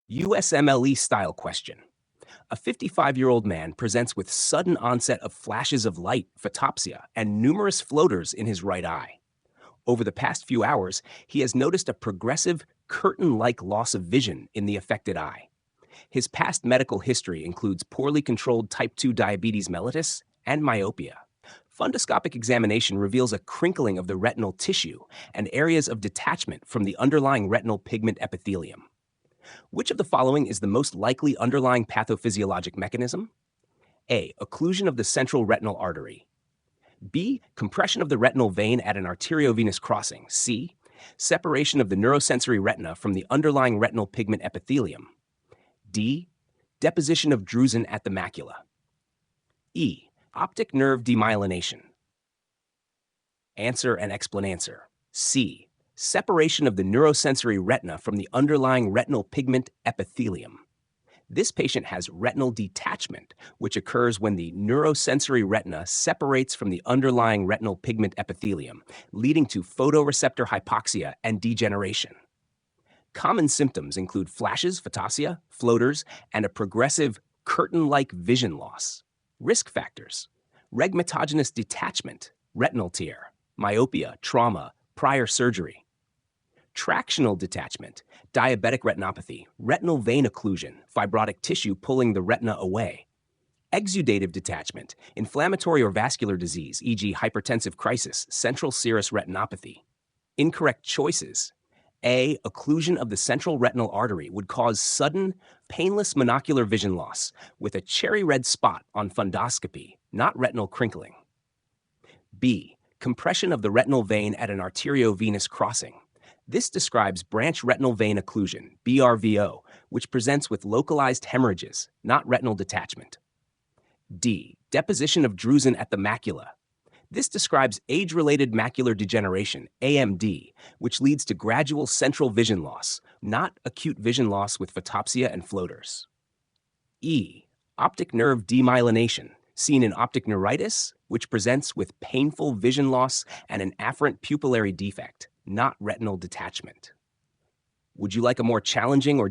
USMLE style question. A 55-year-old man presents with sudden onset of flashes of light, photopsia, and numerous floaters in his right eye. Over the past few hours, he has noticed a progressive, curtain-like loss of vision in the affected eye. His past medical history includes poorly controlled type 2 diabetes mellitus and myopia. Fundoscopic examination reveals a crinkling of the retinal tissue and areas of detachment from the underlying retinal pigment epithelium. Which of the following is the most likely underlying pathophysiologic mechanism? A. Occlusion of the central retinal artery. B. Compression of the retinal vein at an arteriovenous crossing. C. Separation of the neurosensory retina from the underlying retinal pigment epithelium. D. Deposition of drusen at the macula. E. Optic nerve demyelination. Answer and explananswer. C. Separation of the neurosensory retina from the underlying retinal pigment epithelium. This patient has retinal detachment, which occurs when the neurosensory retina separates from the underlying retinal pigment epithelium, leading to photoreceptor hypoxia and degeneration. Common symptoms include flashes, photopsia, floaters, and a progressive curtain-like vision loss. Risk factors: regmatogenous detachment, retinal tear, myopia, trauma, prior surgery. Tractional detachment, diabetic retinopathy, retinal vein occlusion, fibrotic tissue pulling the retina away. Exudative detachment, inflammatory or vascular disease, e.g. hypertensive crisis, central serous retinopathy. Incorrect choices: A. Occlusion of the central retinal artery would cause sudden, painless monocular vision loss with a cherry red spot on fundoscopy, not retinal crinkling. B. Compression of the retinal vein at an arteriovenous crossing. This describes branch retinal vein occlusion, BRVO, which presents with localized hemorrhages, not retinal detachment. D. Deposition of drusen at the macula. This describes age-related macular degeneration, AMD, which leads to gradual central vision loss, not acute vision loss with photopsia and floaters. E. Optic nerve demyelination, seen in optic neuritis, which presents with painful vision loss and an afferent pupillary defect, not retinal detachment. Would you like a more challenging or